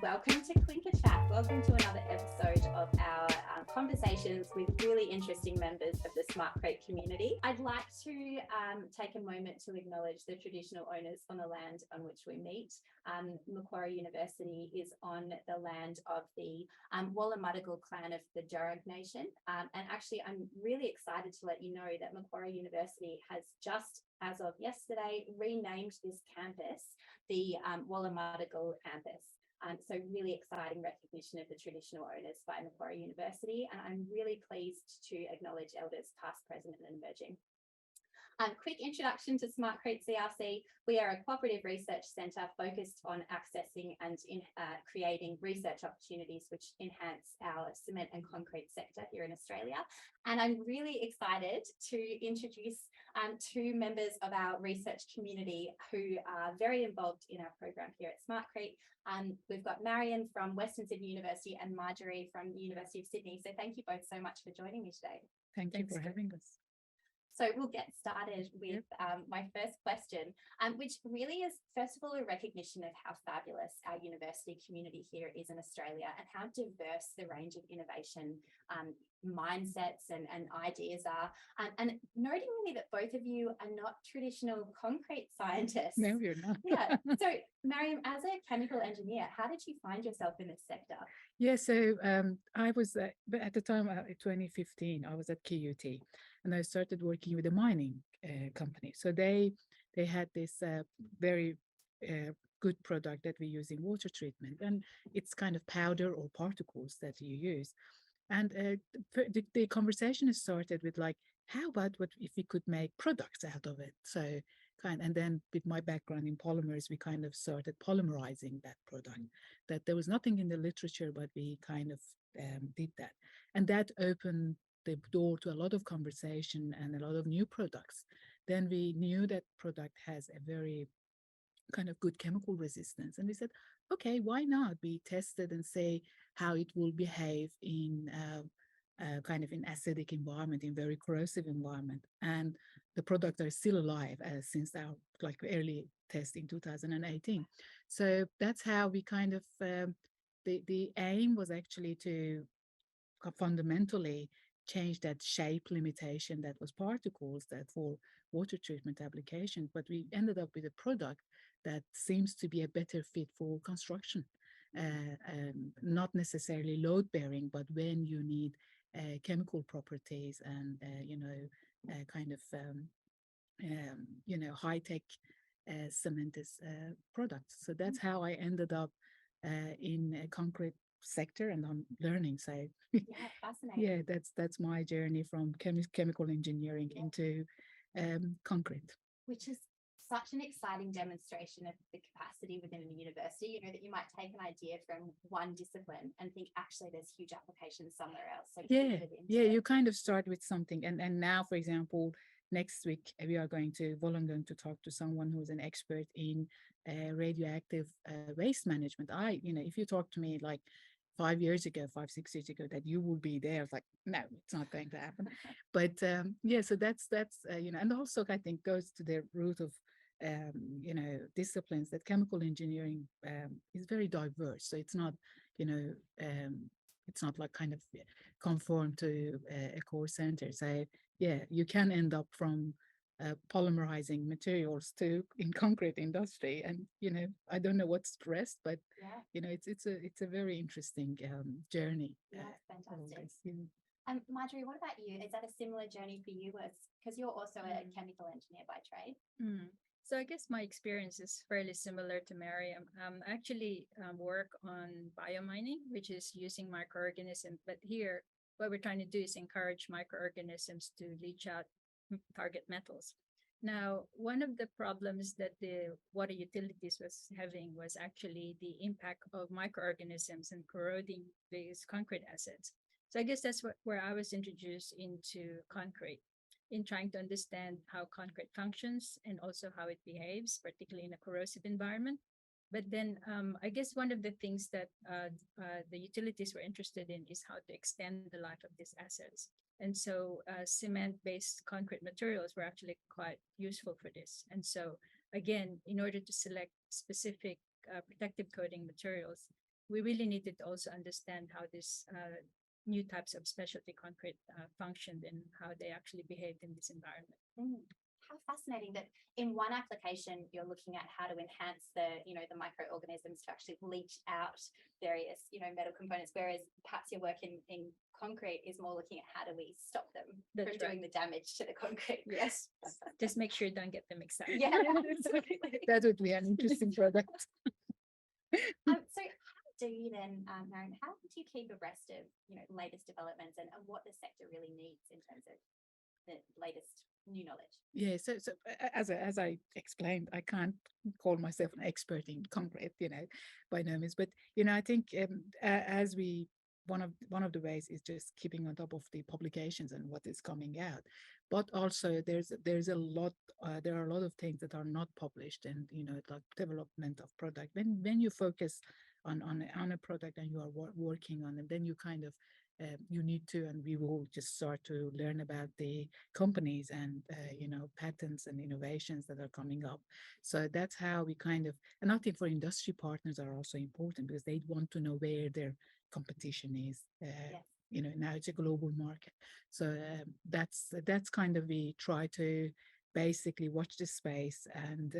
Welcome to Clinker Chat. Welcome to another episode of our conversations with really interesting members of the SmartCrete community. I'd like to take a moment to acknowledge the traditional owners on the land on which we meet. Macquarie University is on the land of the Wallumattagal clan of the Jurrag Nation. And actually, I'm really excited to let you know that Macquarie University has just, as of yesterday, renamed this campus the Wallumattagal campus. So really exciting recognition of the traditional owners by Macquarie University, and I'm really pleased to acknowledge elders past, present and emerging. Quick introduction to SmartCrete CRC. We are a cooperative research centre focused on accessing and creating research opportunities which enhance our cement and concrete sector here in Australia. And I'm really excited to introduce two members of our research community who are very involved in our program here at SmartCrete. We've got Mariam from Western Sydney University and Majorie from the University of Sydney. So thank you both so much for joining me today. Thank you for having us. So we'll get started with my first question, which really is, first of all, a recognition of how fabulous our university community here is in Australia and how diverse the range of innovation mindsets and ideas are. And noting really that both of you are not traditional concrete scientists. No, you're not. So Mariam, as a chemical engineer, how did you find yourself in this sector? Yeah, so I was at the time, 2015, I was at QUT and I started working with a mining company. So they had this very good product that we use in water treatment, and it's kind of powder or particles that you use. And the conversation started with like, how about what if we could make products out of it? So and then with my background in polymers, we kind of started polymerizing that product. That there was nothing in the literature, but we kind of did that. And that opened the door to a lot of conversation and a lot of new products. Then we knew that product has a very kind of good chemical resistance. And we said, okay, why not? We tested and say how it will behave in kind of in acidic environment, in very corrosive environment. And the products are still alive since our like early test in 2018. So that's how we kind of, the aim was actually to fundamentally change that shape limitation that was particles that for water treatment application, but we ended up with a product that seems to be a better fit for construction, not necessarily load bearing, but when you need chemical properties and kind of high-tech cementous products. So that's how I ended up in a concrete sector, and I'm learning. So fascinating. Yeah, that's my journey from chemical engineering into concrete, which is such an exciting demonstration of the capacity within a university, that you might take an idea from one discipline and think actually there's huge applications somewhere else. So you kind of start with something, and now, for example, next week I'm going to talk to someone who's an expert in radioactive waste management. If you talk to me like 5 years ago, 6 years ago, that you will be there, it's like, no, it's not going to happen. But so that's and also I think goes to the root of disciplines, that chemical engineering is very diverse. So it's not it's not like kind of conform to a core center. So you can end up from polymerizing materials to in concrete industry, and I don't know what's the rest, but it's a very interesting journey. Fantastic. Marjorie, what about you? Is that a similar journey for you? Because you're also a chemical engineer by trade. So I guess my experience is fairly similar to Mariam. I actually work on biomining, which is using microorganisms. But here, what we're trying to do is encourage microorganisms to leach out target metals. Now, one of the problems that the water utilities was having was actually the impact of microorganisms and corroding these concrete assets. So I guess that's where I was introduced into concrete, in trying to understand how concrete functions and also how it behaves, particularly in a corrosive environment. But then I guess one of the things that the utilities were interested in is how to extend the life of these assets. And so cement-based concrete materials were actually quite useful for this. And so again, in order to select specific protective coating materials, we really needed to also understand how this new types of specialty concrete functioned and how they actually behaved in this environment. How fascinating that in one application you're looking at how to enhance the, the microorganisms to actually leach out various, metal components, whereas perhaps your work in concrete is more looking at how do we stop them That's from doing the damage to the concrete. Yes, just make sure you don't get them excited. Yeah, absolutely. That would be an interesting product. So how do you then, Mariam, how do you keep abreast of, latest developments and what the sector really needs in terms of the latest new knowledge? Yeah, so as I explained, I can't call myself an expert in concrete, by no means. But I think as we one of the ways is just keeping on top of the publications and what is coming out. But also there's a lot there are a lot of things that are not published, and like development of product. When you focus on a product and you are working on it, then you kind of you need to, and we will just start to learn about the companies and patents and innovations that are coming up. So that's how we kind of, and I think for industry partners are also important because they want to know where their competition is. Yes. Now it's a global market, so that's kind of, we try to basically watch the space and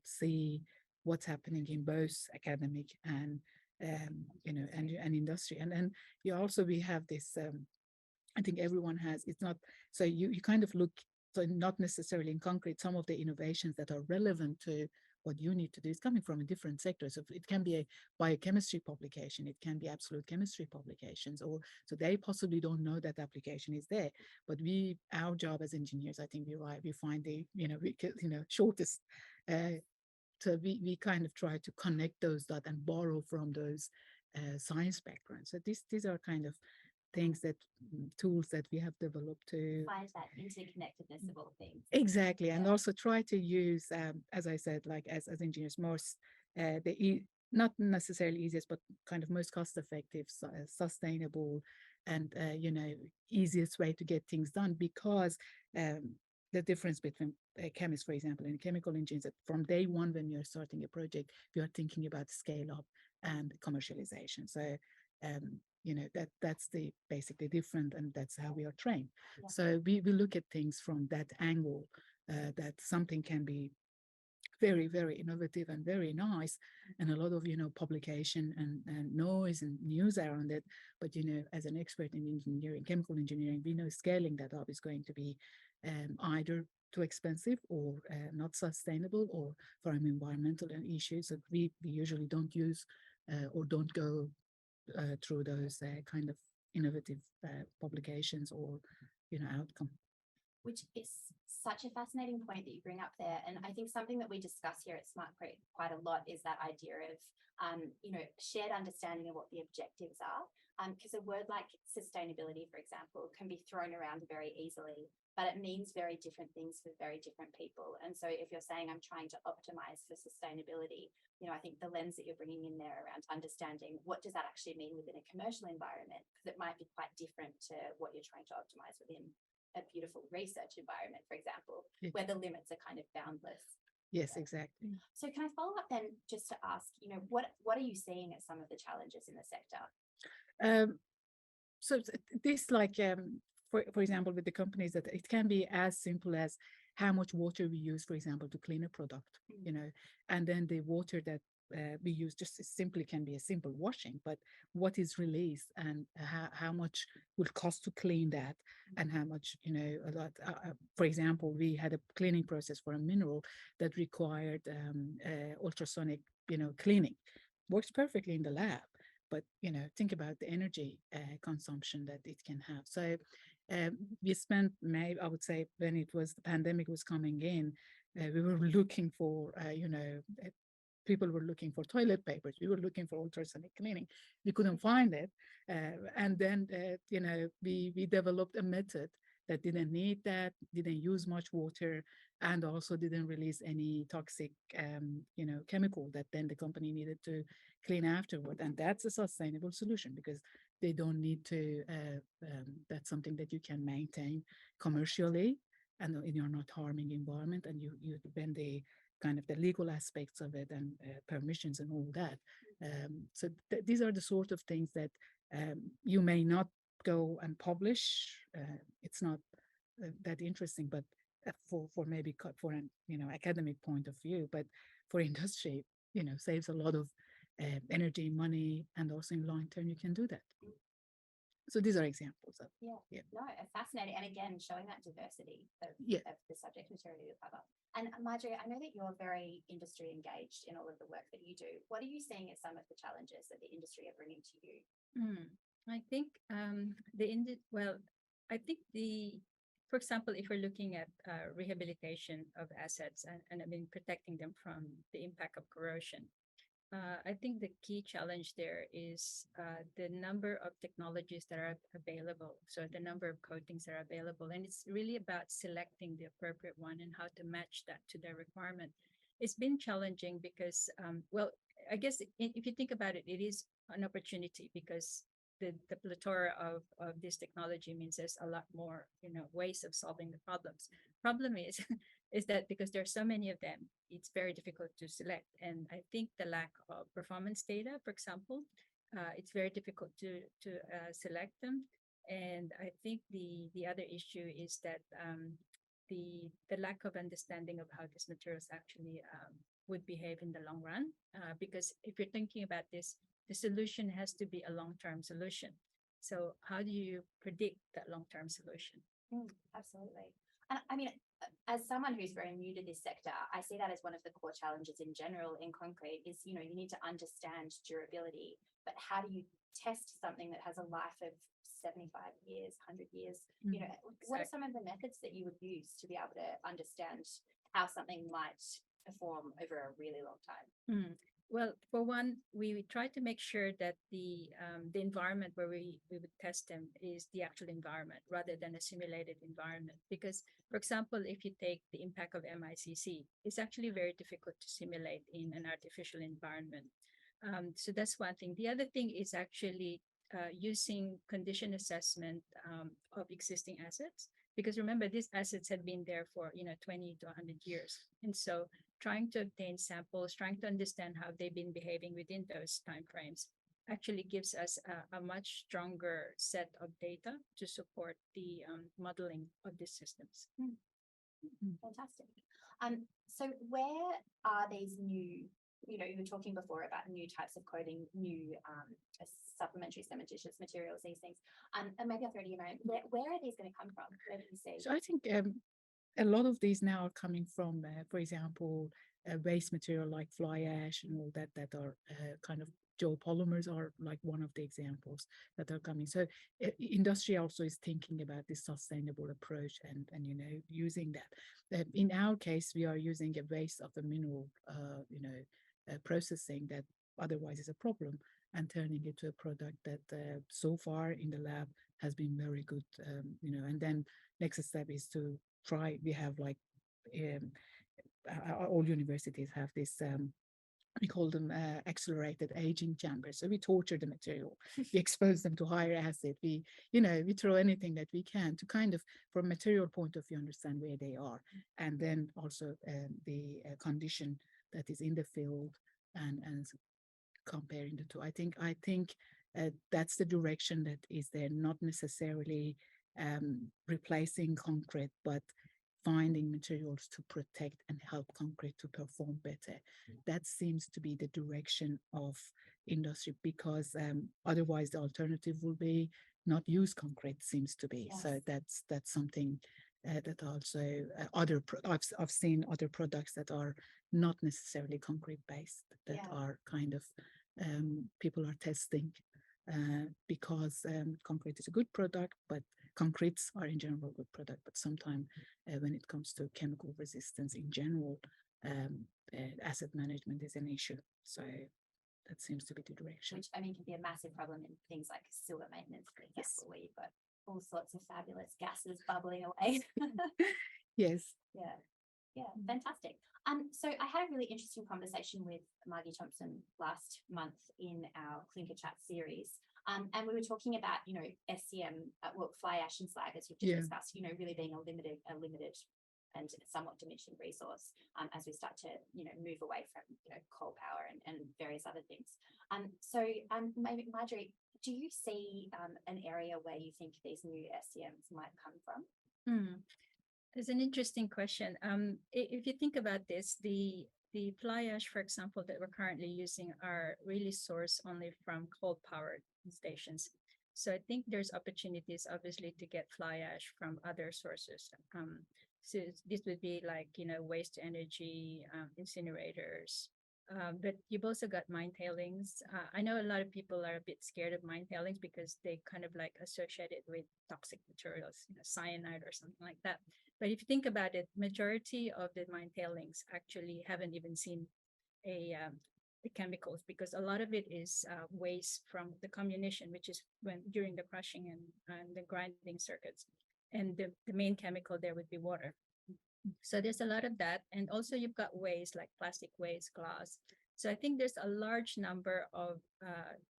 see what's happening in both academic and and industry. And then we have this I think everyone has, it's not, so you kind of look, so not necessarily in concrete, some of the innovations that are relevant to what you need to do is coming from a different sector. So it can be a biochemistry publication, it can be absolute chemistry publications, or so they possibly don't know that application is there. But our job as engineers, I think we find the, shortest so we kind of try to connect those dots and borrow from those science backgrounds. So these are kind of things that tools that we have developed to find that interconnectedness of all things. Exactly, and also try to use, as I said, like as engineers, most not necessarily easiest, but kind of most cost-effective, sustainable, and easiest way to get things done. Because the difference between chemists, for example, and chemical engineers, that from day one when you're starting a project, you are thinking about scale up and commercialization. So that's the basically different, and that's how we are trained. Yeah. So we look at things from that angle, that something can be very, very innovative and very nice, and a lot of publication and noise and news around it. But as an expert in engineering, chemical engineering, we know scaling that up is going to be either too expensive or not sustainable, or for environmental issues that we usually don't use or don't go through those kind of innovative publications or outcome. Which is such a fascinating point that you bring up there. And I think something that we discuss here at SmartCrete quite a lot is that idea of, shared understanding of what the objectives are. Because a word like sustainability, for example, can be thrown around very easily, but it means very different things for very different people. And so if you're saying I'm trying to optimize for sustainability, I think the lens that you're bringing in there around understanding what does that actually mean within a commercial environment, because it might be quite different to what you're trying to optimize within a beautiful research environment, for example, where the limits are kind of boundless. Yes, exactly. So can I follow up then just to ask, what are you seeing as some of the challenges in the sector? So this, like, for example, with the companies, that it can be as simple as how much water we use, for example, to clean a product, and then the water that we use just simply can be a simple washing, but what is released and how much would cost to clean that, and how much, a lot. For example, we had a cleaning process for a mineral that required ultrasonic, cleaning. Works perfectly in the lab, but think about the energy consumption that it can have. So we spent, maybe I would say, when it was the pandemic was coming in, we were looking for people were looking for toilet papers. We were looking for ultrasonic cleaning. We couldn't find it. And then, we developed a method that didn't need that, didn't use much water, and also didn't release any toxic, chemical that then the company needed to clean afterward. And that's a sustainable solution because they don't need to, that's something that you can maintain commercially, and you're not harming environment, and you when the kind of the legal aspects of it and permissions and all that. So these are the sort of things that you may not go and publish. It's not that interesting, but for maybe for an academic point of view, but for industry, saves a lot of energy, money, and also in long term you can do that. So these are examples of no, fascinating, and again showing that diversity of the subject material you cover. And Marjorie, I know that you're very industry engaged in all of the work that you do. What are you seeing as some of the challenges that the industry are bringing to you? I think for example, if we're looking at rehabilitation of assets and I mean protecting them from the impact of corrosion, I think the key challenge there is the number of technologies that are available. So the number of coatings that are available, and it's really about selecting the appropriate one and how to match that to their requirement. It's been challenging because, I guess if you think about it, it is an opportunity because the plethora of this technology means there's a lot more ways of solving the problems. Problem is is that because there are so many of them, it's very difficult to select. And I think the lack of performance data, for example, it's very difficult to select them. And I think the other issue is that the lack of understanding of how these materials actually would behave in the long run. Because if you're thinking about this, the solution has to be a long-term solution. So how do you predict that long-term solution? Absolutely. And I mean, as someone who's very new to this sector, I see that as one of the core challenges in general in concrete is, you need to understand durability, but how do you test something that has a life of 75 years, 100 years? What are some of the methods that you would use to be able to understand how something might perform over a really long time? Well, for one, we try to make sure that the environment where we would test them is the actual environment rather than a simulated environment. Because, for example, if you take the impact of MICC, it's actually very difficult to simulate in an artificial environment. So that's one thing. The other thing is actually using condition assessment of existing assets. Because remember, these assets had been there for 20 to 100 years. And so trying to obtain samples, trying to understand how they've been behaving within those timeframes actually gives us a much stronger set of data to support the modeling of these systems. Fantastic. So where are these new, you were talking before about new types of coating, new supplementary cementitious materials, these things. And maybe I'll throw to you, Mariam. Where are these going to come from? Where do you see? So I think a lot of these now are coming from, for example, waste material like fly ash and all that are kind of geopolymers are like one of the examples that are coming. So industry also is thinking about this sustainable approach and using that. In our case, we are using a waste of the mineral, processing that otherwise is a problem and turning it to a product that so far in the lab has been very good, and then next step is to try. We have like all universities have this we call them accelerated aging chambers. So we torture the material, we expose them to higher acid, we throw anything that we can to kind of, from a material point of view, understand where they are, and then also the condition that is in the field and comparing the two. I think that's the direction that is there, not necessarily replacing concrete, but finding materials to protect and help concrete to perform better. That seems to be the direction of industry, because otherwise the alternative will be not use concrete, seems to be. Yes. So that's something that also I've seen other products that are not necessarily concrete based that are kind of people are testing because concrete is a good product, but concretes are in general a good product, but sometimes when it comes to chemical resistance in general, asset management is an issue. So that seems to be the direction. Which, I mean, can be a massive problem in things like sewer maintenance, for example, yes, where you've got all sorts of fabulous gases bubbling away. Yes. Yeah, fantastic. So I had a really interesting conversation with Margie Thompson last month in our Clinker Chat series. And we were talking about, SCM, fly ash and slag, as you've just discussed, really being a limited and somewhat diminishing resource as we start to, move away from, coal power and various other things. Maybe Marjorie, do you see an area where you think these new SCMs might come from? It's an interesting question. If you think about this, the fly ash, for example, that we're currently using are really sourced only from coal-powered stations. So I think there's opportunities, obviously, to get fly ash from other sources. So this would be like, waste to energy, incinerators. But you've also got mine tailings. I know a lot of people are a bit scared of mine tailings because they kind of like associate it with toxic materials, cyanide or something like that. But if you think about it, majority of the mine tailings actually haven't even seen the chemicals, because a lot of it is waste from the comminution, which is when during the crushing and the grinding circuits. And the main chemical there would be water. So there's a lot of that. And also you've got waste like plastic waste, glass. So I think there's a large number of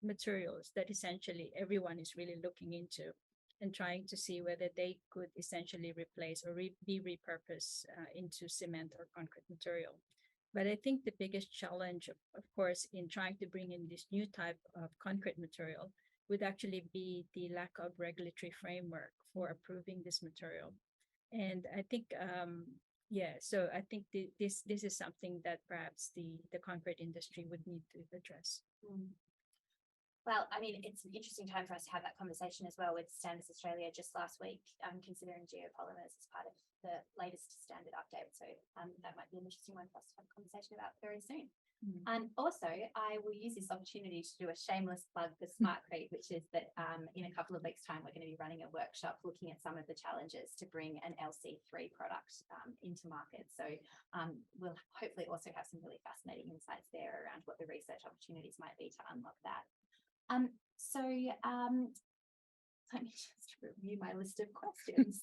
materials that essentially everyone is really looking into and trying to see whether they could essentially replace or be repurposed into cement or concrete material. But I think the biggest challenge, of course, in trying to bring in this new type of concrete material would actually be the lack of regulatory framework for approving this material. And I think, so I think this is something that perhaps the concrete industry would need to address. Well, I mean, it's an interesting time for us to have that conversation as well with Standards Australia just last week, considering geopolymers as part of the latest standard update. So that might be an interesting one for us to have a conversation about very soon. Also, I will use this opportunity to do a shameless plug for SmartCrete, which is that in a couple of weeks' time, we're going to be running a workshop looking at some of the challenges to bring an LC3 product into market. So we'll hopefully also have some really fascinating insights there around what the research opportunities might be to unlock that. Let me just review my list of questions.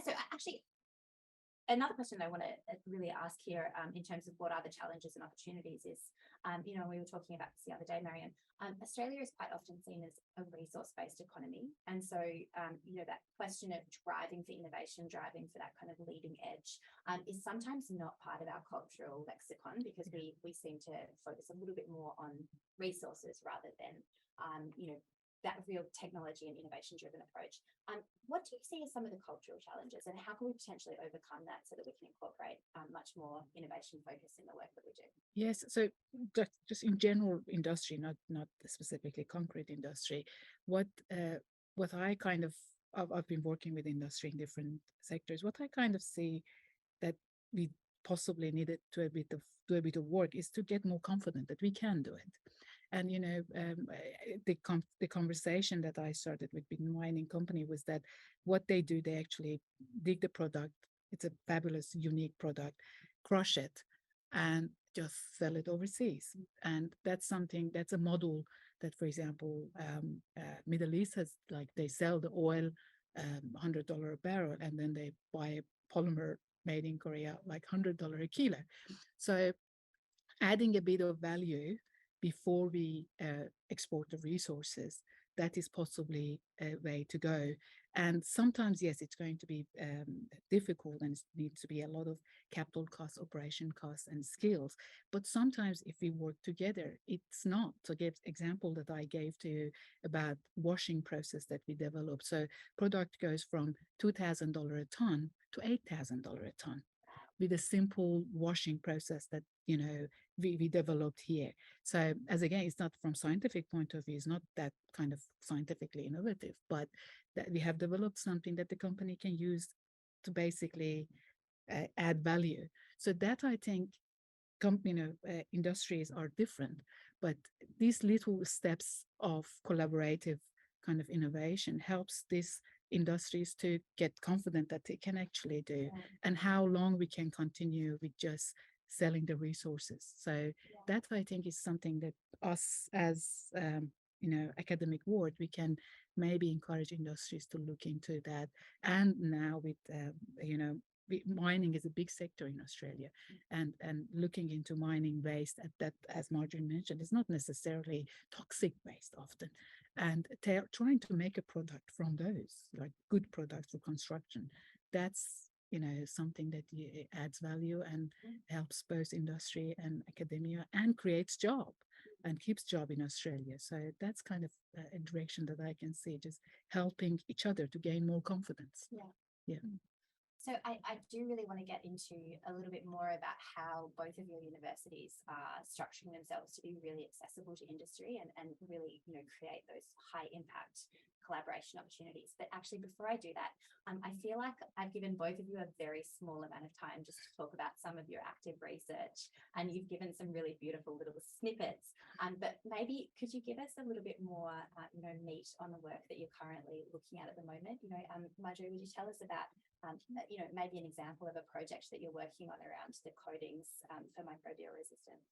So actually, another question I want to really ask here in terms of what are the challenges and opportunities is, we were talking about this the other day, Mariam, Australia is quite often seen as a resource-based economy. And so, that question of driving for innovation, driving for that kind of leading edge is sometimes not part of our cultural lexicon, because we seem to focus a little bit more on resources rather than, that real technology and innovation-driven approach. What do you see as some of the cultural challenges, and how can we potentially overcome that so that we can incorporate much more innovation focus in the work that we do? Yes, so just in general industry, not specifically concrete industry, what I kind of, I've been working with industry in different sectors. What I kind of see that we possibly needed to do a bit of work is to get more confident that we can do it. And the conversation that I started with the mining company was that what they do, they actually dig the product. It's a fabulous, unique product, crush it, and just sell it overseas. And that's a model that, for example, Middle East has, like they sell the oil $100 a barrel, and then they buy a polymer made in Korea like $100 a kilo. So adding a bit of value before we export the resources, that is possibly a way to go. And sometimes, yes, it's going to be difficult, and it needs to be a lot of capital costs, operation costs, and skills. But sometimes if we work together, it's not. So give example that I gave to you about washing process that we developed. So product goes from $2,000 a ton to $8,000 a ton with a simple washing process that we developed here. So as again, it's not from scientific point of view, it's not that kind of scientifically innovative, but that we have developed something that the company can use to basically add value. So that I think industries are different, but these little steps of collaborative kind of innovation helps these industries to get confident that they can actually do, and how long we can continue with just selling the resources. So that I think is something that us as academic world, we can maybe encourage industries to look into that. And now with mining is a big sector in Australia, and looking into mining waste that, as Marjorie mentioned, is not necessarily toxic waste often, and trying to make a product from those, like good products for construction, that's, something that adds value and helps both industry and academia and creates job and keeps job in Australia. So that's kind of a direction that I can see, just helping each other to gain more confidence. Yeah. So I do really want to get into a little bit more about how both of your universities are structuring themselves to be really accessible to industry and really, create those high impact collaboration opportunities. But actually, before I do that, I feel like I've given both of you a very small amount of time just to talk about some of your active research, and you've given some really beautiful little snippets. But maybe could you give us a little bit more, meat on the work that you're currently looking at the moment? Marjorie, would you tell us about maybe an example of a project that you're working on around the coatings for microbial resistance?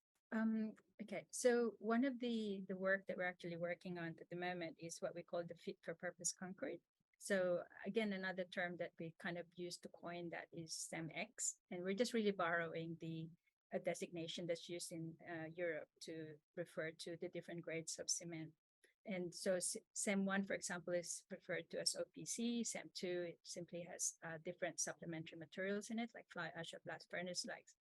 Okay, so one of the work that we're actually working on at the moment is what we call the fit for purpose concrete. So again, another term that we kind of used to coin that is SEMX, and we're just really borrowing a designation that's used in Europe to refer to the different grades of cement. And so SEM1, for example, is referred to as OPC. SEM2, it simply has different supplementary materials in it, like fly ash or blast furnace likes.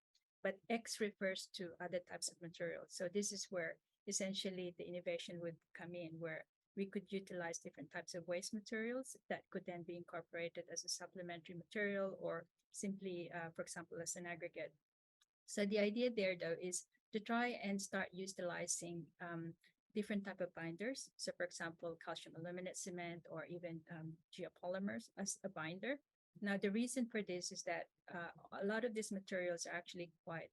But X refers to other types of materials. So this is where essentially the innovation would come in, where we could utilize different types of waste materials that could then be incorporated as a supplementary material or simply, for example, as an aggregate. So the idea there, though, is to try and start utilizing different type of binders. So for example, calcium aluminate cement or even geopolymers as a binder. Now, the reason for this is that a lot of these materials are actually quite,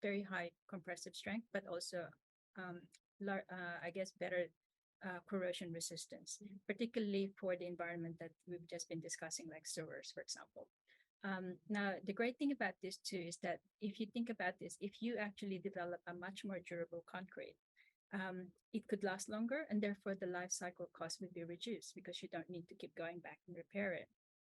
very high compressive strength, but also, better corrosion resistance, particularly for the environment that we've just been discussing, like sewers, for example. Now, the great thing about this too is that if you think about this, if you actually develop a much more durable concrete, it could last longer, and therefore the life cycle cost would be reduced because you don't need to keep going back and repair it.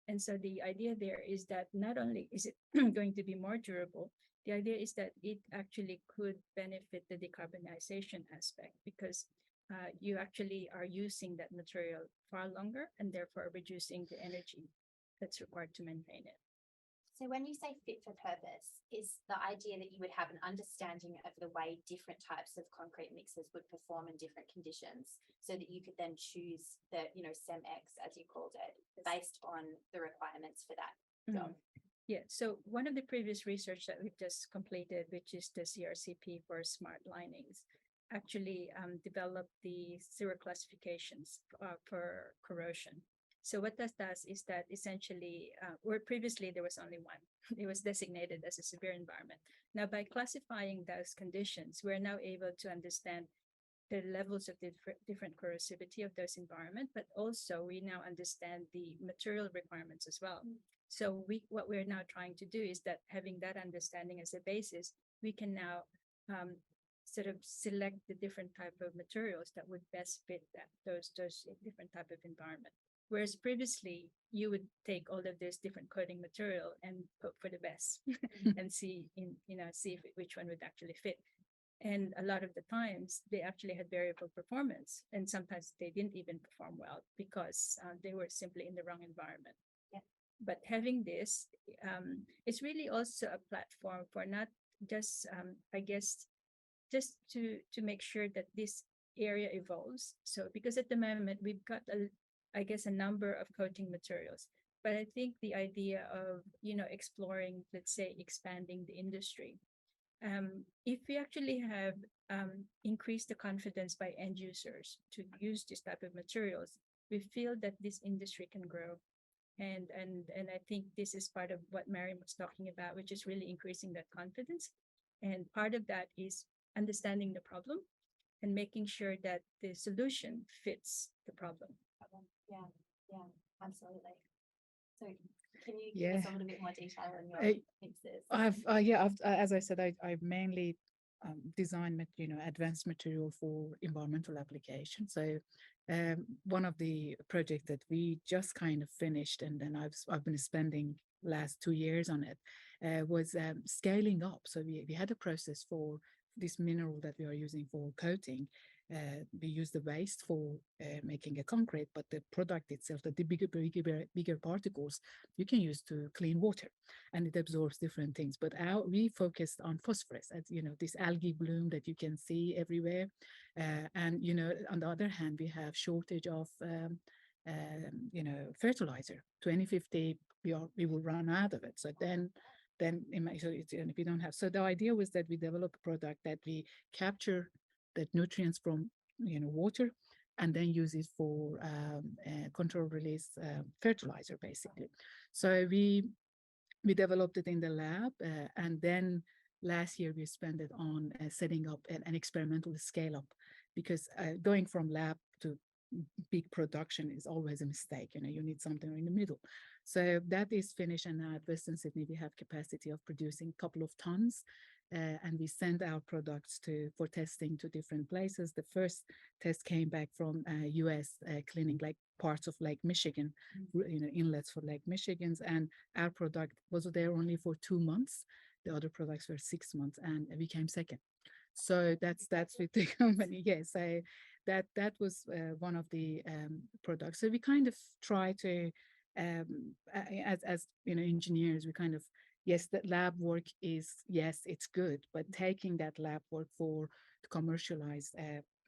And so the idea there is that not only is it going to be more durable, the idea is that it actually could benefit the decarbonization aspect because you actually are using that material far longer and therefore reducing the energy that's required to maintain it. So when you say fit for purpose, is the idea that you would have an understanding of the way different types of concrete mixes would perform in different conditions so that you could then choose the, SEMX, as you called it, based on the requirements for that job? Yeah, so one of the previous research that we've just completed, which is the CRCP for smart linings, actually developed the 0 classifications for corrosion. So what that does is that essentially, where previously there was only one, it was designated as a severe environment. Now, by classifying those conditions, we're now able to understand the levels of different corrosivity of those environments, but also we now understand the material requirements as well. So what we're now trying to do is that having that understanding as a basis, we can now sort of select the different type of materials that would best fit those different type of environment. Whereas previously, you would take all of this different coating material and hope for the best and see which one would actually fit. And a lot of the times, they actually had variable performance, and sometimes they didn't even perform well because they were simply in the wrong environment. Yeah. But having this, it's really also a platform for not just, just to make sure that this area evolves. So because at the moment we've got a number of coating materials, but I think the idea of exploring, let's say, expanding the industry, if we actually have increased the confidence by end users to use this type of materials, we feel that this industry can grow. And I think this is part of what Mariam was talking about, which is really increasing that confidence. And part of that is understanding the problem and making sure that the solution fits the problem. Yeah, absolutely. So can you give us a little bit more detail on your mixes? As I said, I mainly design, advanced material for environmental application. So one of the projects that we just kind of finished, and then I've been spending last 2 years on it, was scaling up. So we had a process for this mineral that we are using for coating, we use the waste for making a concrete, but the product itself, the bigger particles, you can use to clean water, and it absorbs different things. But we focused on phosphorus, as you know, this algae bloom that you can see everywhere. And you know, on the other hand, we have shortage of fertilizer. 2050, we will run out of it. So if we don't have, so the idea was that we develop a product that we capture the nutrients from water and then use it for controlled release fertilizer, basically. So we developed it in the lab, and then last year we spent it on setting up an experimental scale up, because going from lab to big production is always a mistake. You need something in the middle. So that is finished, and now at Western Sydney we have capacity of producing a couple of tons, and we send our products for testing to different places. The first test came back from US cleaning like parts of Lake Michigan, inlets for Lake Michigans, and our product was there only for 2 months. The other products were 6 months, and we came second. So that's with the company. Yes, that was one of the products. So we kind of try to, as engineers, we kind of, yes, that lab work is, yes, it's good, but taking that lab work to commercialize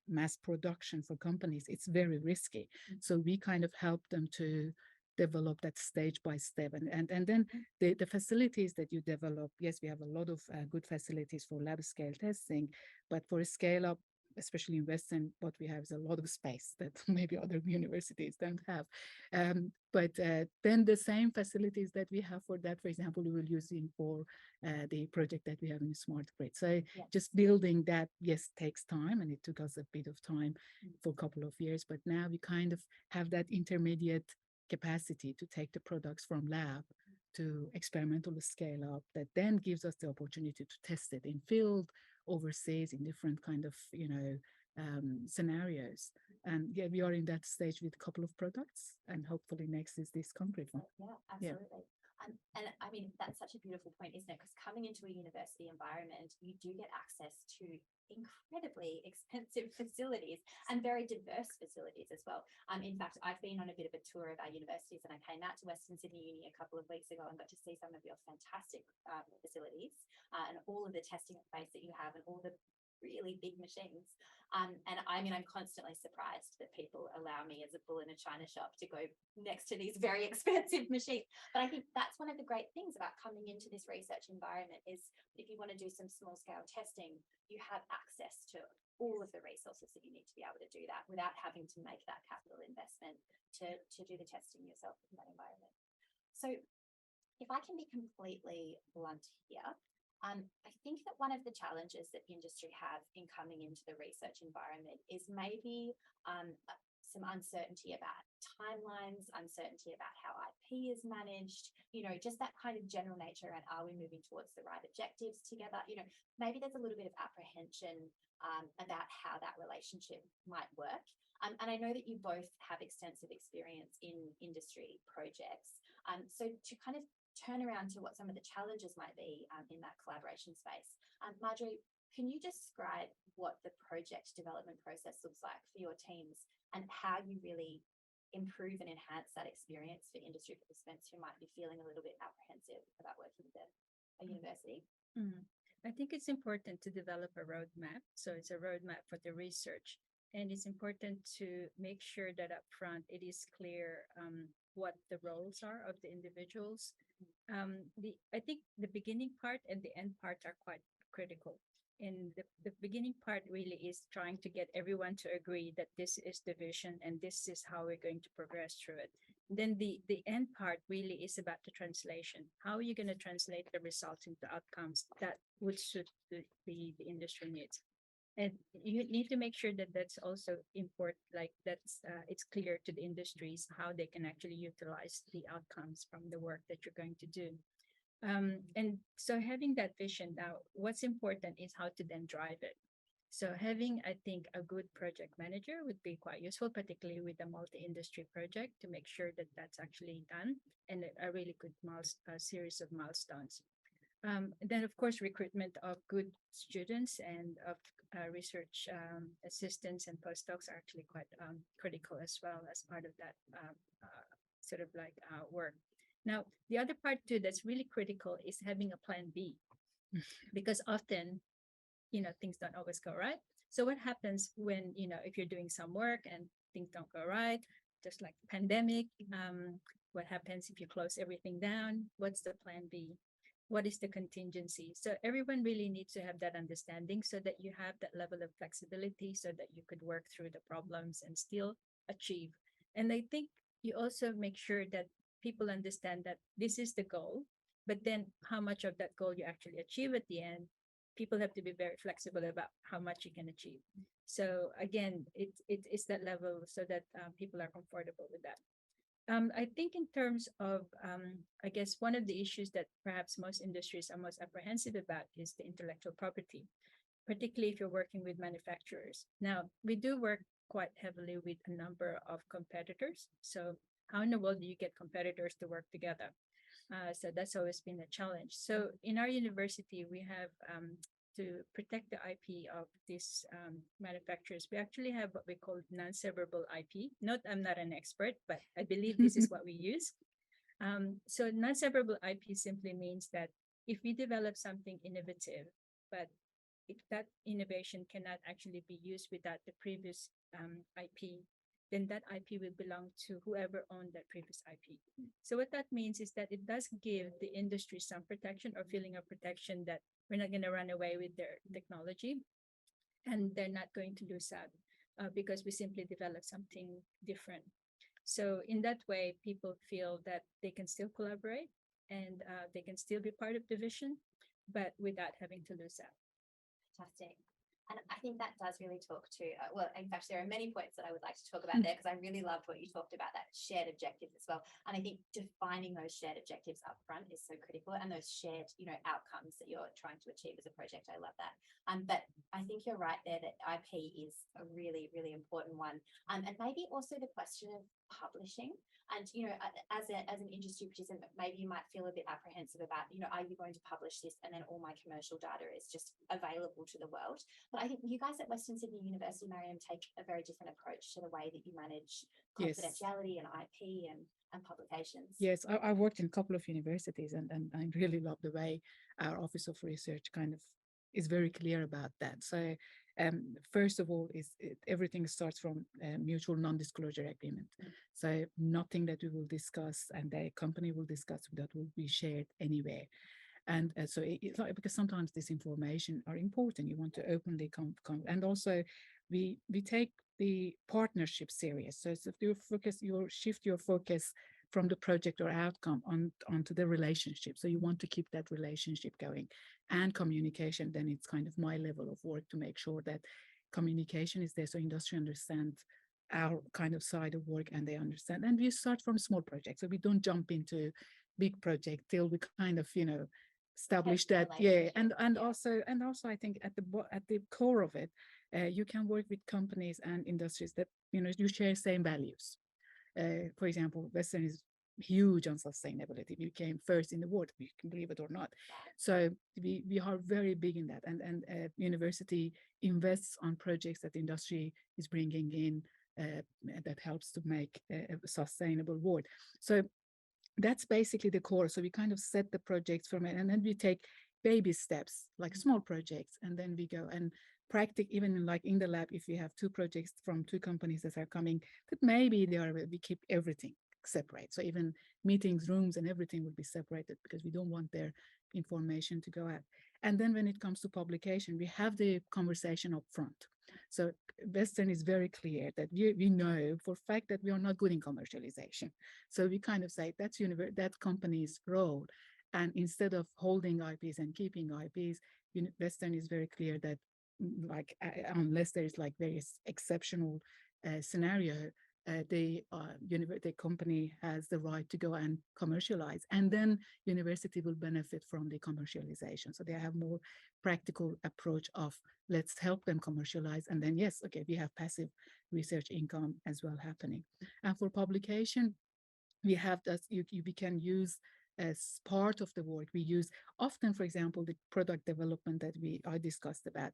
mass production for companies, it's very risky. So we kind of help them to develop that stage by step, and then the facilities that you develop. Yes, we have a lot of good facilities for lab scale testing, but for a scale up, especially in Western, what we have is a lot of space that maybe other universities don't have. But then the same facilities that we have for that, for example, we will use in for the project that we have in SmartCrete. So just building that, yes, takes time, and it took us a bit of time for a couple of years, but now we kind of have that intermediate capacity to take the products from lab to experimental scale up, that then gives us the opportunity to test it in field, overseas, in different kind of scenarios. And yeah, we are in that stage with a couple of products, and hopefully next is this concrete one. Yeah, absolutely. And I mean, that's such a beautiful point, isn't it? Because coming into a university environment, you do get access to incredibly expensive facilities and very diverse facilities as well. In fact, I've been on a bit of a tour of our universities, and I came out to Western Sydney Uni a couple of weeks ago and got to see some of your fantastic facilities and all of the testing space that you have and all the really big machines. And I mean, I'm constantly surprised that people allow me as a bull in a china shop to go next to these very expensive machines. But I think that's one of the great things about coming into this research environment, is if you want to do some small scale testing, you have access to all of the resources that you need to be able to do that without having to make that capital investment to do the testing yourself in that environment. So if I can be completely blunt here, I think that one of the challenges that industry have in coming into the research environment is maybe some uncertainty about timelines, uncertainty about how IP is managed, just that kind of general nature around, are we moving towards the right objectives together? Maybe there's a little bit of apprehension about how that relationship might work. And I know that you both have extensive experience in industry projects. So to kind of turn around to what some of the challenges might be in that collaboration space. Marjorie, can you describe what the project development process looks like for your teams and how you really improve and enhance that experience for industry participants who might be feeling a little bit apprehensive about working with a university? I think it's important to develop a roadmap. So it's a roadmap for the research. And it's important to make sure that up front it is clear what the roles are of the individuals. I think the beginning part and the end part are quite critical. And the beginning part really is trying to get everyone to agree that this is the vision and this is how we're going to progress through it. Then the end part really is about the translation. How are you going to translate the results into outcomes that would suit the industry needs? And you need to make sure that that's also important, like that's it's clear to the industries how they can actually utilize the outcomes from the work that you're going to do. And so having that vision now, what's important is how to then drive it. So having, I think, a good project manager would be quite useful, particularly with a multi-industry project, to make sure that that's actually done, and a really good series of milestones. Then, of course, recruitment of good students and of research assistants and postdocs are actually quite critical as well as part of that sort of like work. Now, the other part too that's really critical is having a plan B, because often, things don't always go right. So what happens when, if you're doing some work and things don't go right, just like the pandemic, what happens if you close everything down? What's the plan B? What is the contingency? So everyone really needs to have that understanding so that you have that level of flexibility so that you could work through the problems and still achieve. And I think you also make sure that people understand that this is the goal, but then how much of that goal you actually achieve at the end, people have to be very flexible about how much you can achieve. So again, it is that level so that people are comfortable with that. I think in terms of, I guess one of the issues that perhaps most industries are most apprehensive about is the intellectual property, particularly if you're working with manufacturers. Now, we do work quite heavily with a number of competitors. So how in the world do you get competitors to work together? So that's always been a challenge. So in our university, we have to protect the IP of these manufacturers. We actually have what we call non-severable IP. Note, I'm not an expert, but I believe this is what we use. So non-severable IP simply means that if we develop something innovative, but if that innovation cannot actually be used without the previous IP, then that IP will belong to whoever owned that previous IP. So what that means is that it does give the industry some protection or feeling of protection that we're not going to run away with their technology and they're not going to lose out because we simply develop something different. So in that way, people feel that they can still collaborate and they can still be part of the vision, but without having to lose out. Fantastic. And I think that does really talk to, well, in fact, there are many points that I would like to talk about there because I really loved what you talked about, that shared objectives as well. And I think defining those shared objectives up front is so critical, and those shared, outcomes that you're trying to achieve as a project. I love that. But I think you're right there that IP is a really, really important one. And maybe also the question of publishing. And, as an industry participant, maybe you might feel a bit apprehensive about, are you going to publish this and then all my commercial data is just available to the world? But I think you guys at Western Sydney University, Mariam, take a very different approach to the way that you manage confidentiality and IP and publications. Yes, I worked in a couple of universities and I really love the way our Office of Research kind of is very clear about that. So first of all, everything starts from a mutual non-disclosure agreement. So nothing that we will discuss and the company will discuss that will be shared anywhere. And so it's like, because sometimes this information are important, you want to openly come. And also we take the partnership serious. So if you shift your focus from the project or outcome onto the relationship. So you want to keep that relationship going and communication, then it's kind of my level of work to make sure that communication is there so industry understands our kind of side of work and they understand. And we start from small projects. So we don't jump into big project till we kind of, establish that. Yeah. And also I think at the core of it, you can work with companies and industries that, you share same values. For example, Western is huge on sustainability. We came first in the world, you can believe it or not. So we are very big in that. And university invests on projects that the industry is bringing in that helps to make a sustainable world. So that's basically the core. So we kind of set the projects from it, and then we take baby steps, like small projects, and then we go and practice even like in the lab. If we have two projects from two companies that are coming, that maybe we keep everything separate. So even meetings, rooms, and everything will be separated because we don't want their information to go out. And then when it comes to publication, we have the conversation up front. So Western is very clear that we know for a fact that we are not good in commercialization. So we kind of say that's that company's role. And instead of holding IPs and keeping IPs, Western is very clear that unless there is like very exceptional scenario, the company has the right to go and commercialize, and then university will benefit from the commercialization. So they have more practical approach of let's help them commercialize, and then yes, okay, we have passive research income as well happening. And for publication, we have that we can use as part of the work. We use often, for example, the product development that I discussed about.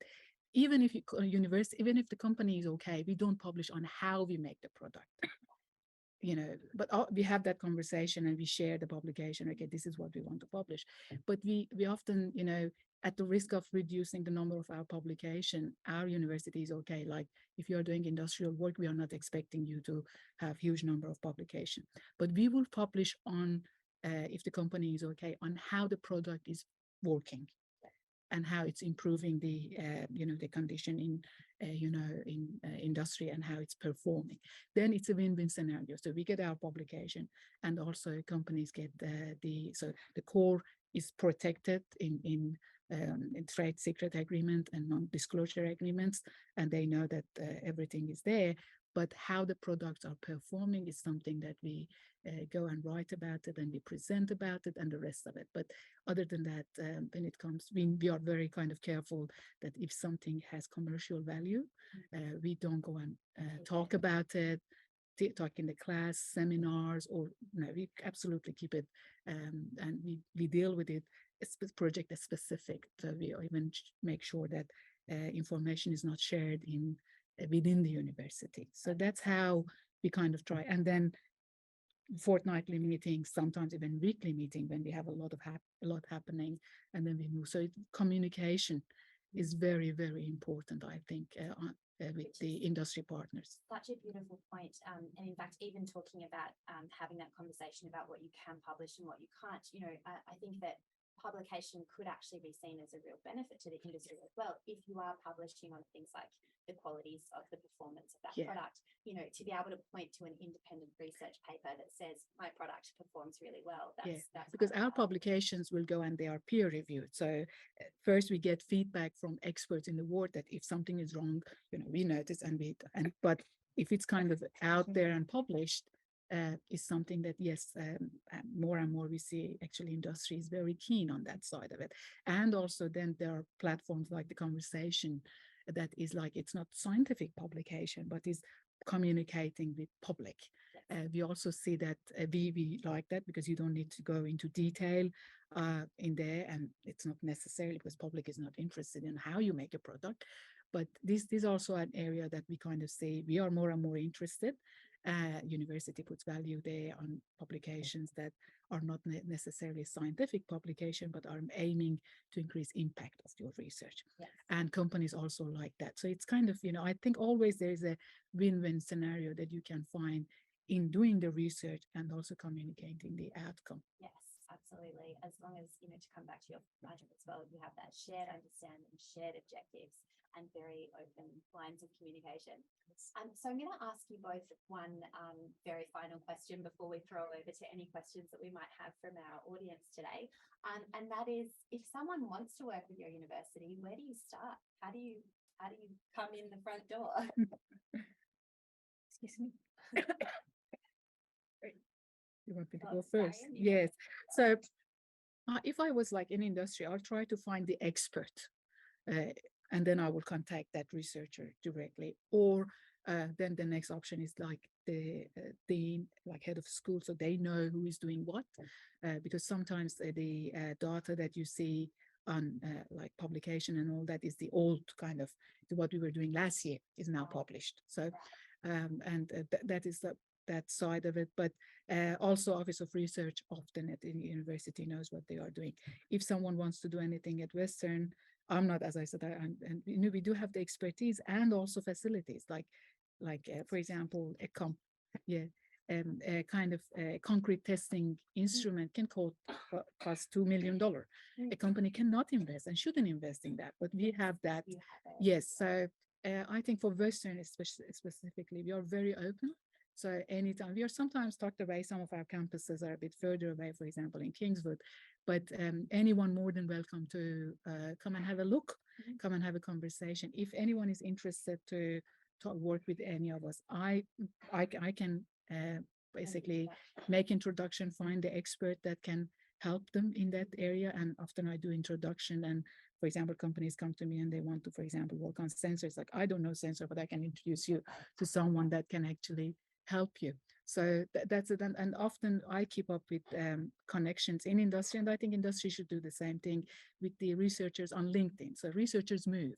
Even if university, even if the company is okay, we don't publish on how we make the product. But we have that conversation and we share the publication. Okay, this is what we want to publish. But we often, at the risk of reducing the number of our publication, our university is okay. Like if you're doing industrial work, we are not expecting you to have huge number of publication. But we will publish on, if the company is okay, on how the product is working and how it's improving the, the condition in, industry and how it's performing. Then it's a win-win scenario. So we get our publication, and also companies get so the core is protected in trade secret agreement and non-disclosure agreements, and they know that everything is there. But how the products are performing is something that we go and write about it, and we present about it, and the rest of it. But other than that, when it comes, we are very kind of careful that if something has commercial value, we don't go and talk about it, talk in the class, seminars, or we absolutely keep it, and we deal with it. It's project is specific, so we even make sure that information is not shared within the university. So that's how we kind of try. And then fortnightly meetings, sometimes even weekly meeting when we have a lot happening, and then we move. So communication is very, very important, I think, with the industry partners. Such a beautiful point. And in fact, even talking about having that conversation about what you can publish and what you can't, I think that publication could actually be seen as a real benefit to the industry as well. If you are publishing on things like the qualities of the performance of that product, to be able to point to an independent research paper that says my product performs really well. That's because our publications will go and they are peer reviewed. So first we get feedback from experts in the world that if something is wrong, we notice but if it's kind of out there and published, is something that, yes, more and more we see actually industry is very keen on that side of it. And also then there are platforms like the conversation that is like, it's not scientific publication, but is communicating with public. We also see that we like that because you don't need to go into detail in there, and it's not necessarily because public is not interested in how you make a product. But this is also an area that we kind of say we are more and more interested. University puts value there on publications that are not necessarily scientific publication, but are aiming to increase impact of your research. Yes. And companies also like that. So it's kind of, I think always there is a win-win scenario that you can find in doing the research and also communicating the outcome. Yes, absolutely. As long as, to come back to your project as well, you have that shared understanding, shared objectives, and very open lines of communication. So I'm going to ask you both one very final question before we throw over to any questions that we might have from our audience today. And that is, if someone wants to work with your university, where do you start? How do you come in the front door? Excuse me. You want me to go first? Yes. So if I was like in industry, I'll try to find the expert. And then I will contact that researcher directly. Or then the next option is like the dean, like head of school, so they know who is doing what. Because sometimes the data that you see on like publication and all that is the old kind of what we were doing last year is now published. So that is that side of it. But also Office of Research often at the university knows what they are doing. If someone wants to do anything at Western, I'm not, as I said, and we do have the expertise and also facilities, like for example, a kind of concrete testing instrument can cost $2 million. A company cannot invest and shouldn't invest in that, but we have that. Yes, so I think for Western specifically, we are very open. So anytime, we are sometimes tucked away, some of our campuses are a bit further away, for example, in Kingswood, but anyone more than welcome to come and have a look, come and have a conversation. If anyone is interested to work with any of us, I can basically make introduction, find the expert that can help them in that area. And often I do introduction, and for example, companies come to me and they want to, for example, work on sensors. Like, I don't know sensor, but I can introduce you to someone that can actually help you. So that's it. And often I keep up with connections in industry, and I think industry should do the same thing with the researchers on LinkedIn. So researchers move.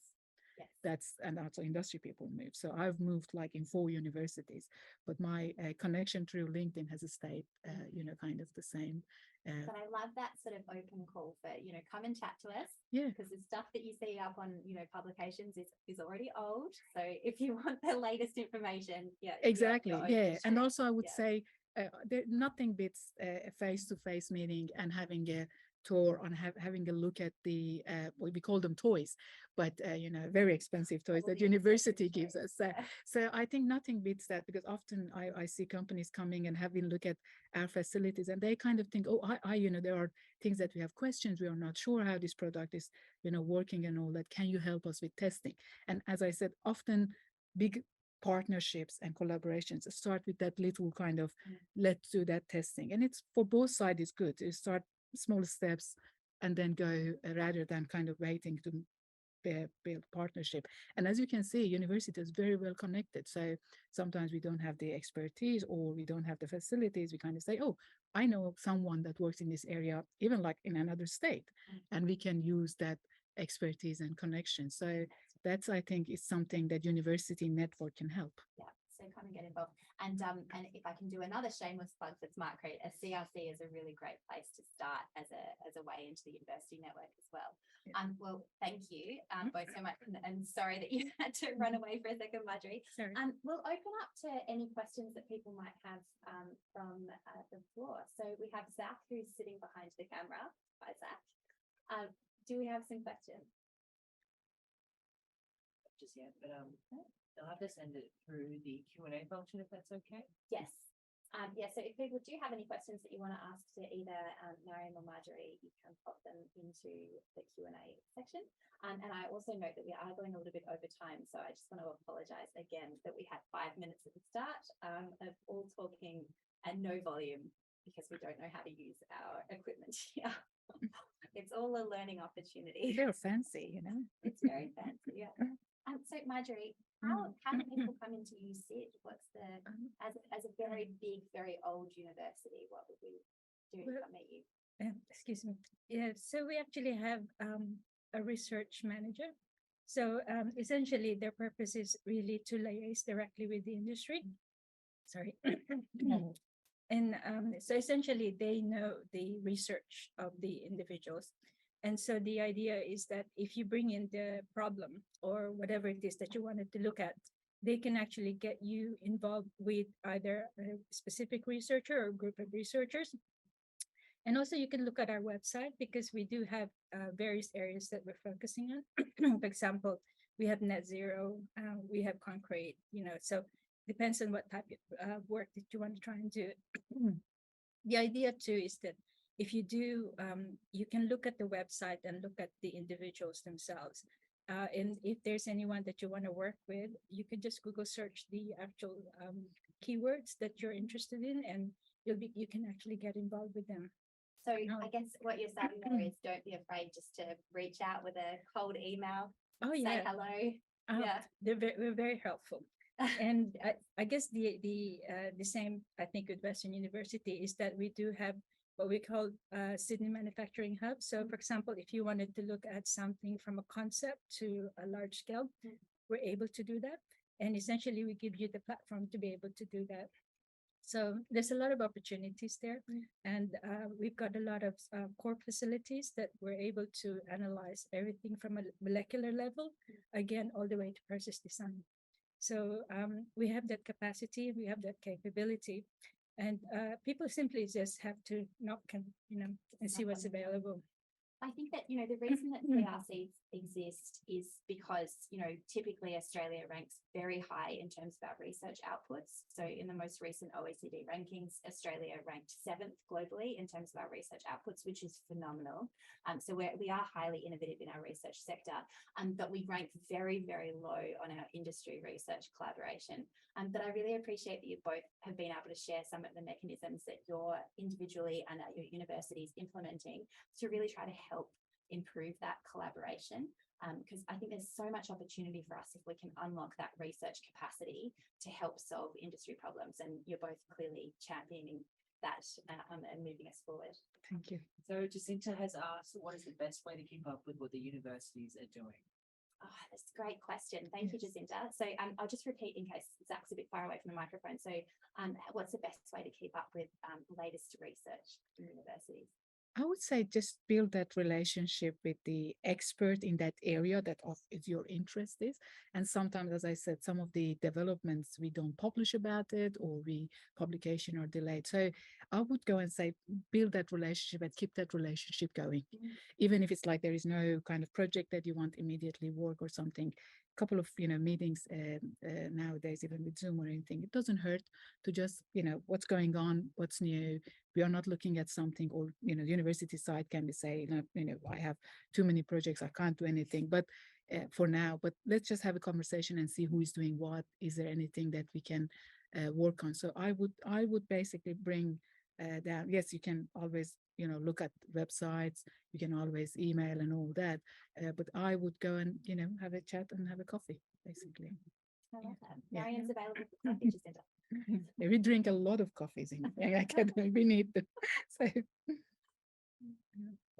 Yes. And also industry people move. So I've moved like in 4 universities, but my connection through LinkedIn has stayed, kind of the same. But I love that sort of open call for, come and chat to us. Yeah. Because the stuff that you see up on, publications is already old. So if you want the latest information, yeah. Exactly. Yeah. And to- also I would yeah. say there nothing beats a face-to-face meeting and having a tour on having a look at the we call them toys, but very expensive toys that Probably university expensive gives toys, us. yeah. So I think nothing beats that, because often I see companies coming and having a look at our facilities, and they kind of think, oh, there are things that we have questions, we are not sure how this product is working and all that. Can you help us with testing? And as I said, often big partnerships and collaborations start with that little kind of let's do that testing, and it's for both sides is good to start small steps and then go rather than kind of waiting to build partnership. And as you can see, university is very well connected. So sometimes we don't have the expertise or we don't have the facilities. We kind of say, oh, I know someone that works in this area, even like in another state, and we can use that expertise and connection. So that's, I think, is something that university network can help. Yeah, so come and get involved. And if I can do another shameless plug for SmartCrete, a CRC is a really great place to start as a way into the university network as well. Yeah. Well, thank you both so much, and sorry that you had to run away for a second, Marjorie. Sorry. We'll open up to any questions that people might have from the floor. So we have Zach, who's sitting behind the camera. Hi, Zach. Do we have some questions? Just yet, but they'll have to send it through the Q&A function if that's okay. Yes. So if people do have any questions that you want to ask to either Mariam or Marjorie, you can pop them into the Q&A section. And I also note that we are going a little bit over time, so I just want to apologise again that we had 5 minutes at the start of all talking and no volume, because we don't know how to use our equipment here. It's all a learning opportunity. They're fancy, It's very fancy, yeah. So Marjorie, how do people come into UCID? What's the as a very big, very old university, what would we do to come at you? Excuse me. Yeah, so we actually have a research manager. So essentially their purpose is really to liaise directly with the industry. Sorry. And so essentially they know the research of the individuals. And so the idea is that if you bring in the problem or whatever it is that you wanted to look at, they can actually get you involved with either a specific researcher or a group of researchers. And also you can look at our website, because we do have various areas that we're focusing on. For example, we have net zero, we have concrete, so depends on what type of work that you want to try and do. The idea too is that if you do, you can look at the website and look at the individuals themselves. And if there's anyone that you want to work with, you can just Google search the actual keywords that you're interested in, and you can actually get involved with them. So I guess what you're saying there is, don't be afraid just to reach out with a cold email. Oh yeah, say hello. Yeah, we're very helpful. And I guess the same, I think, with Western University is that we do have what we call Sydney Manufacturing Hub. So for example, if you wanted to look at something from a concept to a large scale, we're able to do that. And essentially we give you the platform to be able to do that. So there's a lot of opportunities there. And we've got a lot of core facilities that we're able to analyze everything from a molecular level, again, all the way to process design. So we have that capacity, we have that capability, and people simply just have to knock and see what's available. I think that, the reason that CRCs exist is because, typically Australia ranks very high in terms of our research outputs. So in the most recent OECD rankings, Australia ranked 7th globally in terms of our research outputs, which is phenomenal. So we are highly innovative in our research sector, but we rank very, very low on our industry research collaboration. But I really appreciate that you both have been able to share some of the mechanisms that you're individually and at your universities implementing to really try to help improve that collaboration. because I think there's so much opportunity for us if we can unlock that research capacity to help solve industry problems. And you're both clearly championing that and moving us forward. Thank you. So Jacinta has asked, what is the best way to keep up with what the universities are doing? Oh, that's a great question. Thank you, Jacinta. So I'll just repeat in case Zach's a bit far away from the microphone. So what's the best way to keep up with latest research in universities? I would say just build that relationship with the expert in that area that is your interest is. And sometimes, as I said, some of the developments we don't publish about it, or publication are delayed. So I would go and say, build that relationship and keep that relationship going. Even if it's like there is no kind of project that you want immediately work or something. Couple of meetings nowadays, even with Zoom or anything, it doesn't hurt to just what's going on, what's new. We are not looking at something, or the university side can be saying, I have too many projects, I can't do anything, but for now, but let's just have a conversation and see who is doing what. Is there anything that we can work on? So I would basically bring down. Yes, you can always look at websites, you can always email and all that, but I would go and have a chat and have a coffee, basically. I love that. Yeah. Mariam's available for coffee, Jacinta. Yeah, we drink a lot of coffees in the academy. We need them. So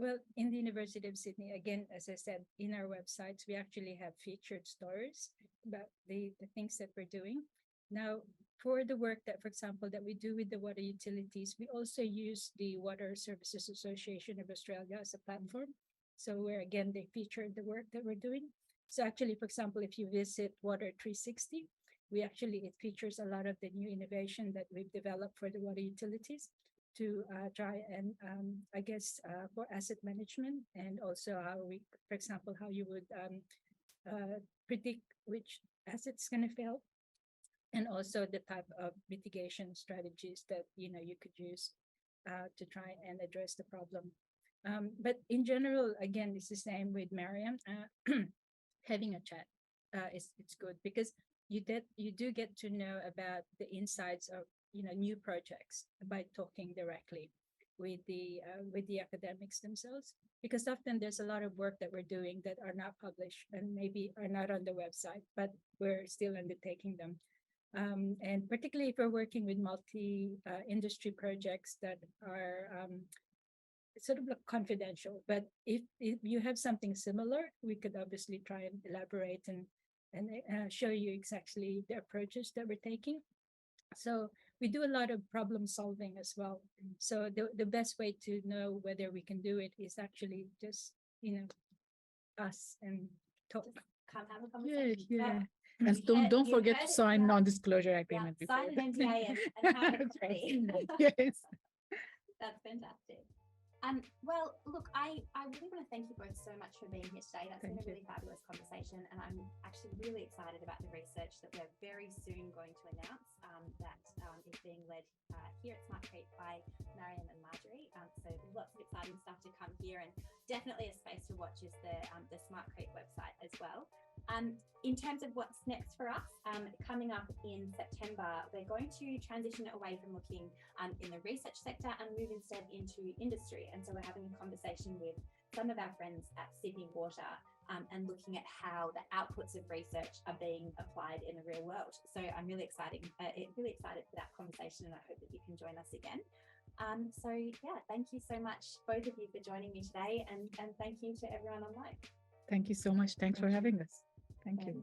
Well, in the University of Sydney, again, as I said, in our websites, we actually have featured stories about the things that we're doing. Now, for the work that, for example, that we do with the water utilities, we also use the Water Services Association of Australia as a platform. So where, again, they feature the work that we're doing. So actually, for example, if you visit Water 360, it features a lot of the new innovation that we've developed for the water utilities to try and, for asset management, and also how we, for example, how you would predict which asset's going to fail, and also the type of mitigation strategies that you could use to try and address the problem. But in general, again, it's the same with Mariam. Having a chat it's good, because you do get to know about the insides of new projects by talking directly with the academics themselves, because often there's a lot of work that we're doing that are not published and maybe are not on the website, but we're still undertaking them. And particularly if we're working with multi-industry projects that are sort of like confidential, but if you have something similar, we could obviously try and elaborate and show you exactly the approaches that we're taking. So we do a lot of problem solving as well. So the best way to know whether we can do it is actually just us and talk. Come have a conversation. Yeah. And don't forget to sign non-disclosure agreement. Sign an NDA and have a coffee. Yes. That's fantastic. Well, look, I really want to thank you both so much for being here today. That's been a really fabulous conversation, and I'm actually really excited about the research that we're very soon going to announce that is being led here at SmartCrete by Mariam and Marjorie. So lots of exciting stuff to come here, and definitely a space to watch is the SmartCrete website as well. In terms of what's next for us, coming up in September, we're going to transition away from looking in the research sector and move instead into industry. And so we're having a conversation with some of our friends at Sydney Water and looking at how the outputs of research are being applied in the real world. So I'm really excited for that conversation, and I hope that you can join us again. So yeah, thank you so much, both of you, for joining me today, and thank you to everyone online. Thank you so much. Thanks for having us. Thank you.